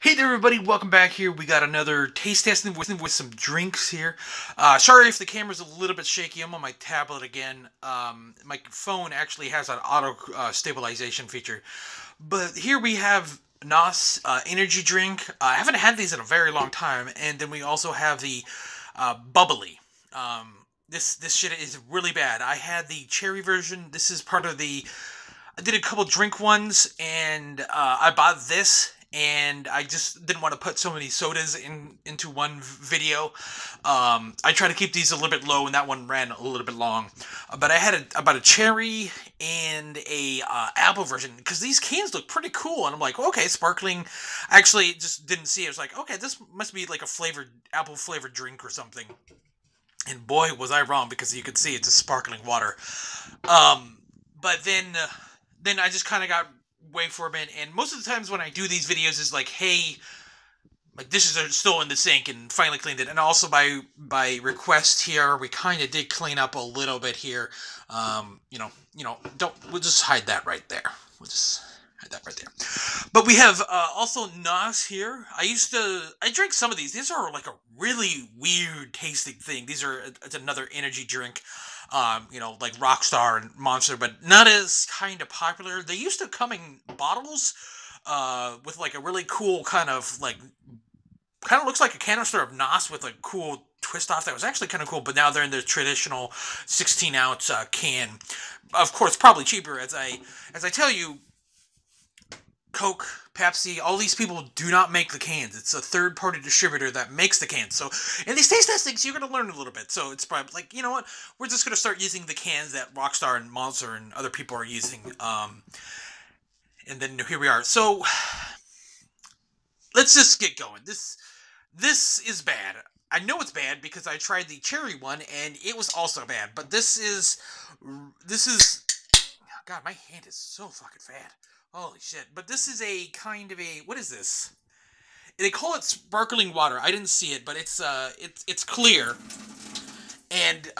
Hey there everybody, welcome back here. We got another taste testing with some drinks here. Sorry if the camera's a little bit shaky, I'm on my tablet again. My phone actually has an auto stabilization feature. But here we have NOS energy drink. I haven't had these in a very long time. And then we also have the Bubly. This shit is really bad. I had the cherry version. This is part of the... I did a couple drink ones, and I bought this, and I just didn't want to put so many sodas into one video. I try to keep these a little bit low, and that one ran a little bit long. But I had about a cherry and a apple version, because these cans look pretty cool, and I'm like, okay, sparkling. Actually, just didn't see it. I was like, okay, this must be like a apple flavored drink or something. And boy, was I wrong, because you could see it's a sparkling water. But then I just kind of got away for a minute, and most of the times when I do these videos is like, hey, my dishes are still in the sink, and finally cleaned it. And also by request here, we kind of did clean up a little bit here. We'll just hide that right there. We'll just hide that right there. But we have also NOS here. I drank some of these. These are like a really weird tasting thing. It's another energy drink. Like Rockstar and Monster, but not as kind of popular. They used to come in bottles, with like a really cool kind of looks like a canister of NOS with a cool twist off. That was actually kind of cool, but now they're in the traditional 16-ounce can. Of course, probably cheaper, as I tell you. Coke, Pepsi, all these people do not make the cans. It's a third-party distributor that makes the cans. So, in these taste testings, you're going to learn a little bit. So, it's probably like, you know what? We're just going to start using the cans that Rockstar and Monster and other people are using. And then here we are. So, let's just get going. This is bad. I know it's bad because I tried the cherry one, and it was also bad. But this is... God, my hand is so fucking fat. Holy shit. But this is a kind of a... What is this? They call it sparkling water. I didn't see it, but it's clear. And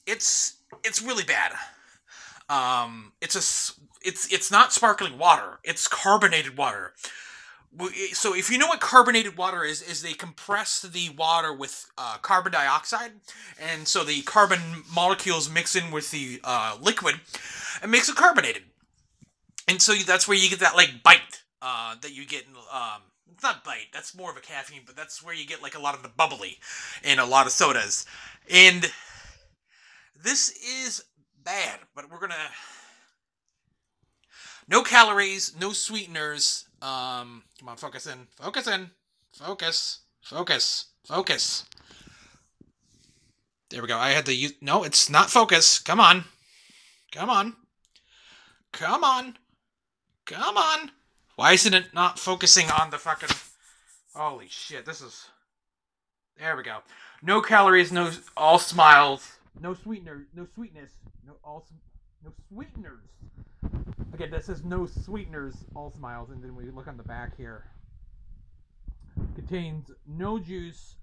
it's really bad. It's not sparkling water. It's carbonated water. So if you know what carbonated water is they compress the water with carbon dioxide, and so the carbon molecules mix in with the liquid and makes it carbonated. And so that's where you get that, like, bite that you get in, it's not bite, that's more of a caffeine, but that's where you get, like, a lot of the bubbly in a lot of sodas. And this is bad, but we're gonna... No calories, no sweeteners. Come on, focus in. Focus in. Focus. Focus. Focus. There we go. I had to use... No, it's not focus. Come on. Come on. Come on. Come on! Why isn't it not focusing on the fucking... Holy shit, this is... There we go. No calories, all smiles. No sweetener, no sweetness. No sweeteners. Again, this says no sweeteners, all smiles. And then we look on the back here. Contains no juice.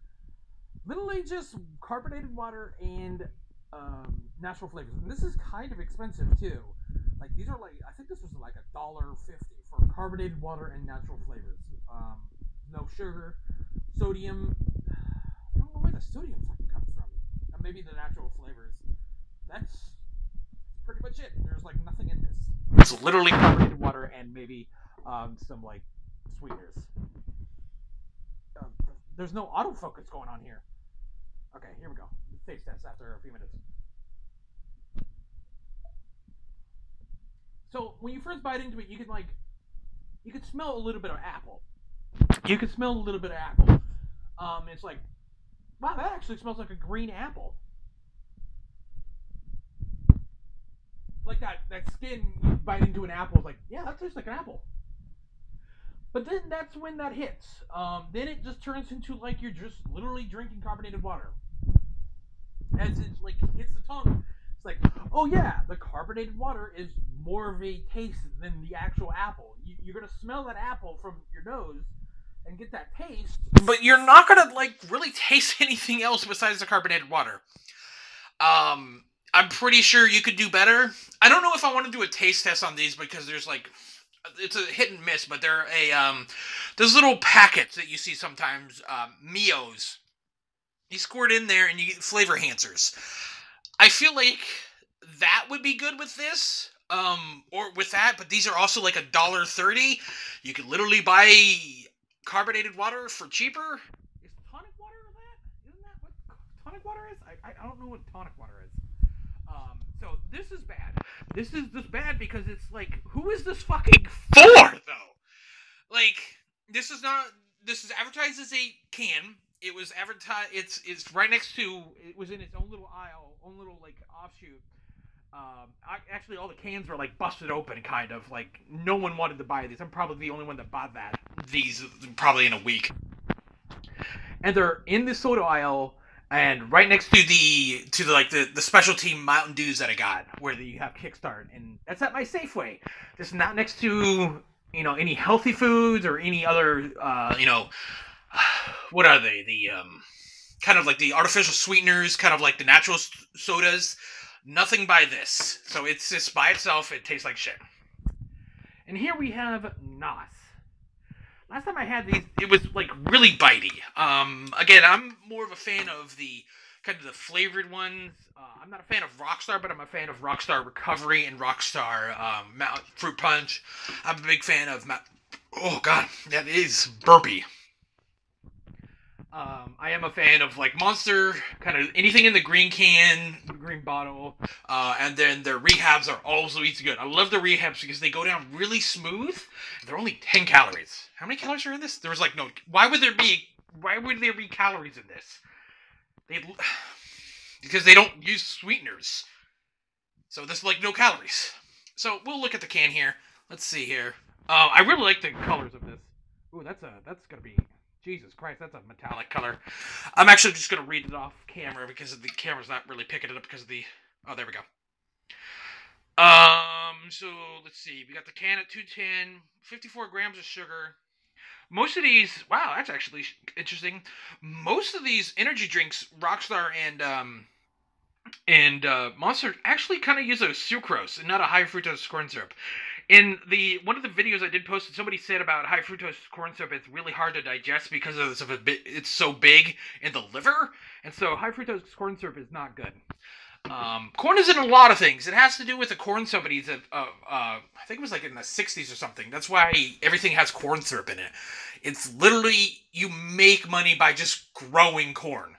Literally just carbonated water and natural flavors. And this is kind of expensive, too. Like, these are like, I think this was like $1.50 for carbonated water and natural flavors. No sugar, sodium. I don't know where the sodium fucking comes from. Maybe the natural flavors. That's pretty much it. There's like nothing in this. It's literally carbonated water and maybe some like sweeteners. There's no autofocus going on here. Okay, here we go. Taste test after a few minutes. So, when you first bite into it, you can smell a little bit of apple. You can smell a little bit of apple. It's like, wow, that actually smells like a green apple. Like that skin, you bite into an apple, it's like, yeah, that tastes like an apple. But then that's when that hits. Then it just turns into like you're just literally drinking carbonated water. As it like hits the tongue. It's like, oh yeah, the carbonated water is more of a taste than the actual apple. You're going to smell that apple from your nose and get that taste, but you're not going to, like, really taste anything else besides the carbonated water. I'm pretty sure you could do better. I don't know if I want to do a taste test on these because there's, like, it's a hit and miss, but they're those little packets that you see sometimes, Mios. You squirt in there and you get flavor enhancers. I feel like that would be good with this, or with that, but these are also like $1.30. You could literally buy carbonated water for cheaper. Is tonic water that? Isn't that what tonic water is? I don't know what tonic water is. So this is bad. This is just bad because it's like, who is this fucking for, though? Like, this is not, this is advertised as a can. It was advertised, it's right next to, it was in its own little aisle, own little, like, offshoot. Actually, all the cans were, like, busted open, kind of. Like, no one wanted to buy these. I'm probably the only one that bought these, probably in a week. And they're in the soda aisle, and right next to the specialty Mountain Dews that I got, where you have Kickstart, and that's at my Safeway. Just not next to, you know, any healthy foods or any other, you know, what are they? The kind of like the artificial sweeteners, kind of like the natural sodas. Nothing by this. So it's just by itself. It tastes like shit. And here we have NOS. Last time I had these, it was like really bitey. Again, I'm more of a fan of the kind of the flavored ones. I'm not a fan of Rockstar, but I'm a fan of Rockstar Recovery and Rockstar Fruit Punch. I'm a big fan of oh god, that is burpy. I am a fan of like Monster, kind of anything in the green can, the green bottle, and then their rehabs are always good. I love the rehabs because they go down really smooth. They're only 10 calories. How many calories are in this? There was like no. Why would there be calories in this? Because they don't use sweeteners. So there's like no calories. So we'll look at the can here. Let's see here. I really like the colors of this. Ooh, that's gonna be. Jesus Christ, that's a metallic color. I'm actually just going to read it off camera because the camera's not really picking it up because of the... Oh, there we go. So, let's see. We got the can at 210, 54 grams of sugar. Most of these... Wow, that's actually interesting. Most of these energy drinks, Rockstar and Monster, actually kind of use a sucrose and not a high fructose corn syrup. In one of the videos I did post, somebody said about high fructose corn syrup, it's really hard to digest because it's so big in the liver, and so high fructose corn syrup is not good. Corn is in a lot of things. It has to do with the corn companies that I think it was like in the 60s or something. That's why everything has corn syrup in it. It's literally, you make money by just growing corn.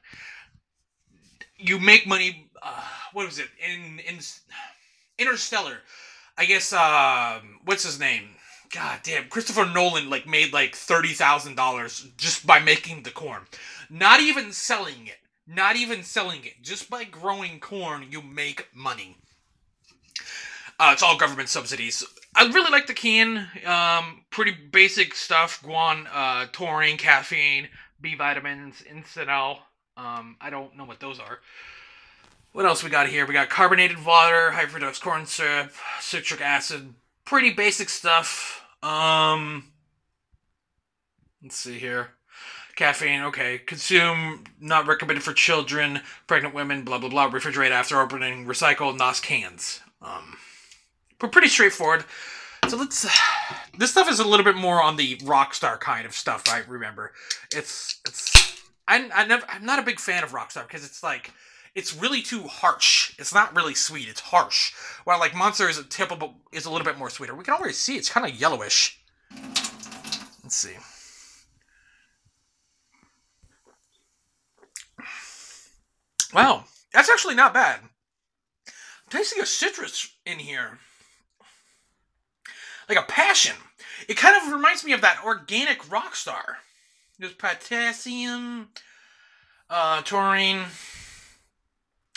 You make money. What was it in Interstellar? I guess, what's his name? God damn, Christopher Nolan, like, made, like, $30,000 just by making the corn. Not even selling it. Not even selling it. Just by growing corn, you make money. It's all government subsidies. I really like the can. Pretty basic stuff. Guan, taurine, caffeine, B vitamins, Incenel. I don't know what those are. What else we got here? We got carbonated water, high fructose corn syrup, citric acid. Pretty basic stuff. Let's see here. Caffeine, okay. Consume, not recommended for children, pregnant women, blah, blah, blah. Refrigerate after opening, recycle, NOS cans. But pretty straightforward. So let's... This stuff is a little bit more on the Rockstar kind of stuff, right? Remember. I'm not a big fan of Rockstar because it's like... It's really too harsh. It's not really sweet. It's harsh. While like Monster is a little bit more sweeter. We can already see it's kind of yellowish. Let's see. Wow, that's actually not bad. I'm tasting a citrus in here, like a passion. It kind of reminds me of that organic Rockstar. There's potassium, taurine.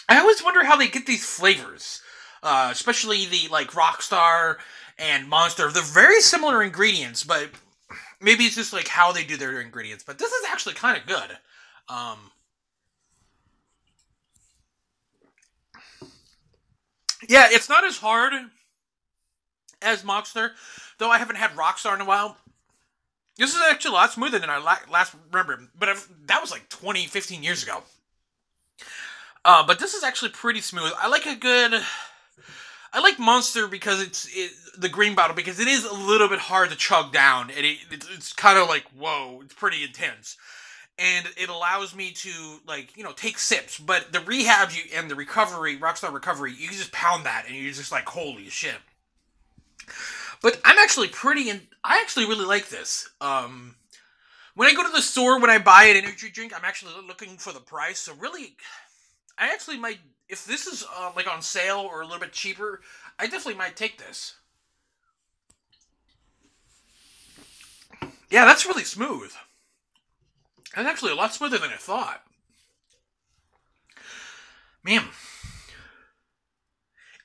I always wonder how they get these flavors, especially the like Rockstar and Monster. They're very similar ingredients, but maybe it's just like how they do their ingredients. But this is actually kind of good. Yeah, it's not as hard as Monster, though I haven't had Rockstar in a while. This is actually a lot smoother than I last remember, but that was like 20, 15 years ago. But this is actually pretty smooth. I like a good I like Monster because it's the green bottle, because it is a little bit hard to chug down, and it's kind of like, whoa, it's pretty intense. And it allows me to, like, you know, take sips. But the rehab and the recovery, Rockstar Recovery, you can just pound that, and you're just like, holy shit. But I'm actually I actually really like this. When I go to the store, when I buy an energy drink, I'm actually looking for the price. So really, I actually might, if this is like on sale or a little bit cheaper, I definitely might take this. Yeah, that's really smooth. That's actually a lot smoother than I thought. Man,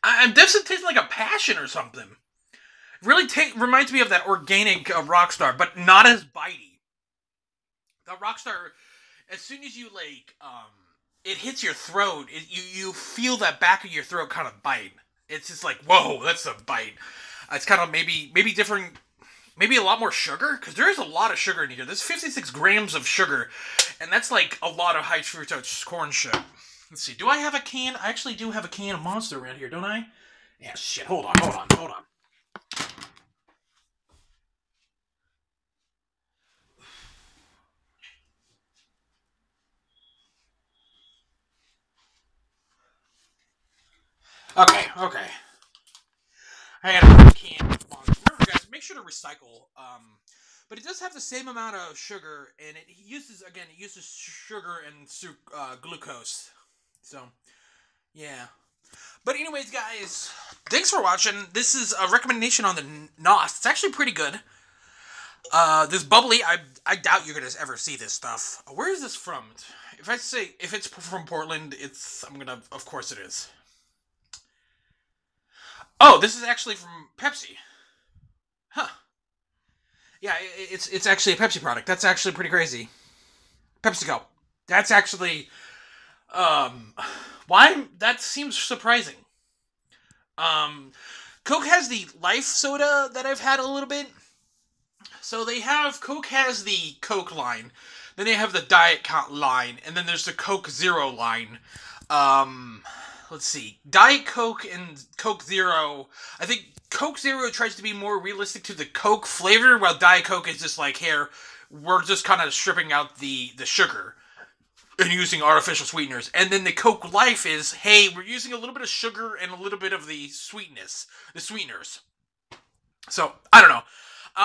I'm definitely tasting like a passion or something. Really reminds me of that organic Rockstar, but not as bitey. The Rockstar, as soon as you like, it hits your throat, you feel that back of your throat kind of bite. It's just like, whoa, that's a bite. It's kind of maybe different, maybe a lot more sugar, because there is a lot of sugar in here. There's 56 grams of sugar, and that's like a lot of high fructose corn syrup. Let's see, do I have a can? I actually do have a can of Monster around here, don't I? Yeah, shit, hold on. Okay. I got a can of Monster. Remember, guys, make sure to recycle. But it does have the same amount of sugar, and it uses sugar and glucose. So, yeah. But anyways, guys, thanks for watching. This is a recommendation on the NOS. It's actually pretty good. This Bubly, I doubt you're gonna ever see this stuff. Where is this from? If I say if it's from Portland, of course it is. Oh, this is actually from Pepsi. Huh. Yeah, it's actually a Pepsi product. That's actually pretty crazy. PepsiCo. That's actually why that seems surprising. Coke has the Life soda that I've had a little bit. So Coke has the Coke line, then they have the Diet line, and then there's the Coke Zero line. Let's see, Diet Coke and Coke Zero. I think Coke Zero tries to be more realistic to the Coke flavor, while Diet Coke is just like, here, we're just kind of stripping out the sugar and using artificial sweeteners. And then the Coke Life is, hey, we're using a little bit of sugar and a little bit of the sweetness, the sweeteners. So, I don't know.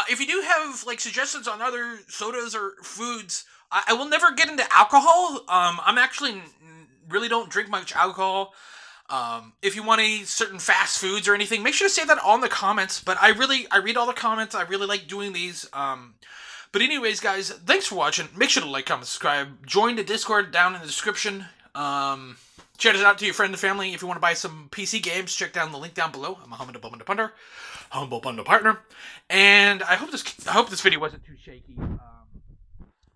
If you do have, like, suggestions on other sodas or foods, I will never get into alcohol. I'm actually really don't drink much alcohol. If you want any certain fast foods or anything, make sure to say that all in the comments. But I read all the comments. I really like doing these. But anyways, guys, thanks for watching. Make sure to like, comment, subscribe. Join the Discord down in the description. Shout it out to your friends and family. If you want to buy some PC games, check down the link down below. I'm a humble bundle partner. And I hope this video wasn't too shaky.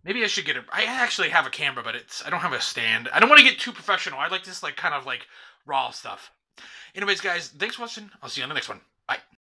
Maybe I should get I actually have a camera, but I don't have a stand. I don't want to get too professional. I like this, like, kind of like raw stuff. Anyways, guys, thanks for watching. I'll see you on the next one.